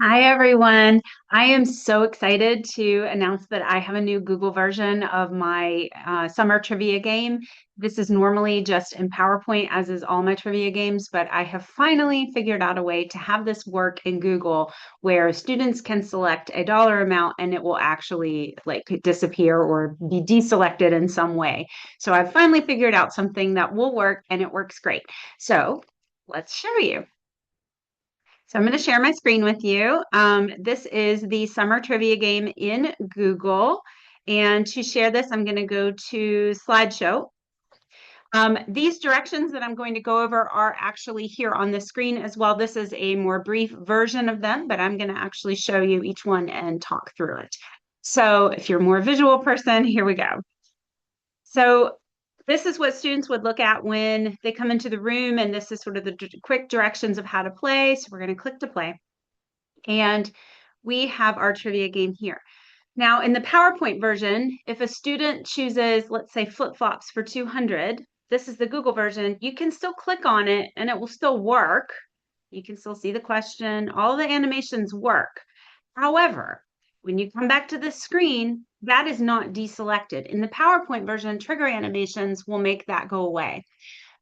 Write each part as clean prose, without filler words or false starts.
Hi, everyone. I am so excited to announce that I have a new Google version of my summer trivia game. This is normally just in PowerPoint, as is all my trivia games, but I have finally figured out a way to have this work in Google where students can select a dollar amount and it will actually like disappear or be deselected in some way. So I've finally figured out something that will work and it works great. So let's show you. So I'm going to share my screen with you. This is the summer trivia game in Google. And to share this, I'm going to go to slideshow. These directions that I'm going to go over are actually here on the screen as well. This is a more brief version of them, but I'm going to actually show you each one and talk through it. So if you're a more visual person, here we go. So this is what students would look at when they come into the room, and this is sort of the quick directions of how to play. So we're going to click to play. And we have our trivia game here. Now, in the PowerPoint version, if a student chooses, let's say, flip-flops for 200, this is the Google version, you can still click on it and it will still work. You can still see the question. All the animations work. However, when you come back to this screen, that is not deselected. In the PowerPoint version, trigger animations will make that go away,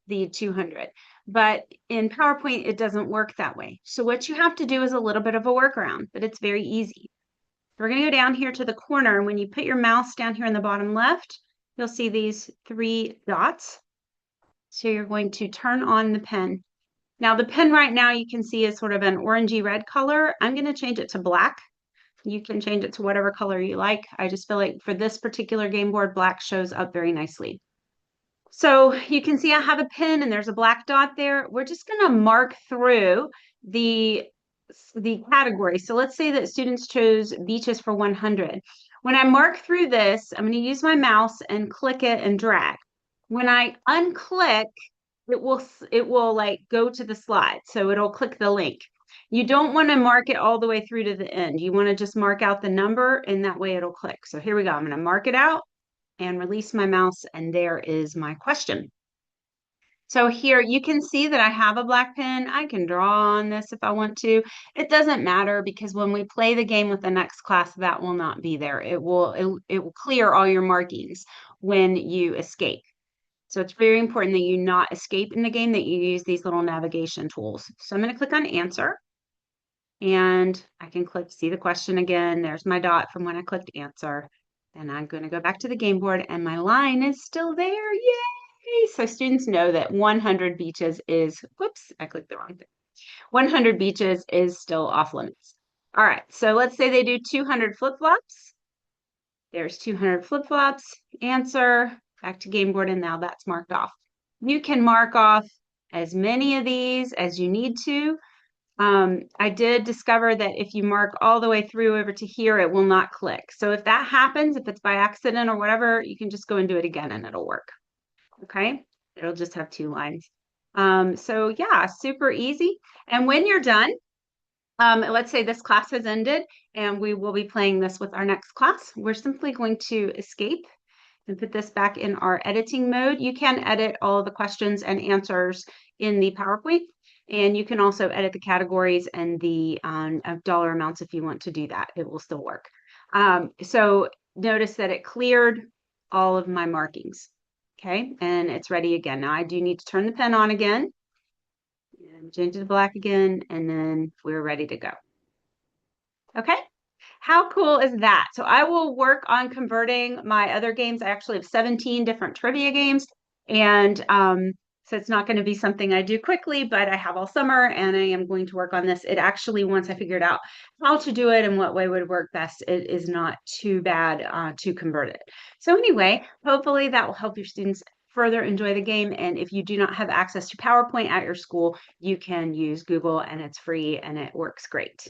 the 200. But in PowerPoint, it doesn't work that way. So what you have to do is a little bit of a workaround, but it's very easy. We're going to go down here to the corner. And when you put your mouse down here in the bottom left, you'll see these three dots. So you're going to turn on the pen. Now the pen right now you can see is sort of an orangey red color. I'm going to change it to black. You can change it to whatever color you like. I just feel like for this particular game board, black shows up very nicely. So you can see I have a pen and there's a black dot there. We're just going to mark through the category. So let's say that students chose beaches for 100. When I mark through this, I'm going to use my mouse and click it and drag. When I unclick, it will like go to the slide. So it'll click the link. You don't want to mark it all the way through to the end. You want to just mark out the number and that way it'll click. So here we go. I'm going to mark it out and release my mouse, and there is my question. So here you can see that I have a black pen. I can draw on this if I want to. It doesn't matter because when we play the game with the next class, that will not be there. It will clear all your markings when you escape. So it's very important that you not escape in the game, that you use these little navigation tools. So I'm going to click on answer and I can click see the question again. There's my dot from when I clicked answer. And I'm going to go back to the game board and my line is still there. Yay! So students know that 100 beaches is, whoops, I clicked the wrong thing. 100 beaches is still off limits. All right, so let's say they do 200 flip-flops. There's 200 flip-flops. Answer, back to game board, and now that's marked off. You can mark off as many of these as you need to. I did discover that if you mark all the way through over to here, it will not click. So if that happens, if it's by accident or whatever, you can just go and do it again and it'll work. Okay, it'll just have two lines. So yeah, super easy. And when you're done, let's say this class has ended and we will be playing this with our next class. We're simply going to escape and put this back in our editing mode. You can edit all of the questions and answers in the PowerPoint, and you can also edit the categories and the dollar amounts if you want to do that. It will still work. So notice that it cleared all of my markings. Okay, and it's ready again. Now I do need to turn the pen on again and change it to black again, and then we're ready to go. Okay. How cool is that? So I will work on converting my other games. I actually have 17 different trivia games. And so it's not going to be something I do quickly, but I have all summer and I am going to work on this. It actually, once I figured out how to do it and what way would work best, it is not too bad to convert it. So anyway, hopefully that will help your students further enjoy the game. And if you do not have access to PowerPoint at your school, you can use Google and it's free and it works great.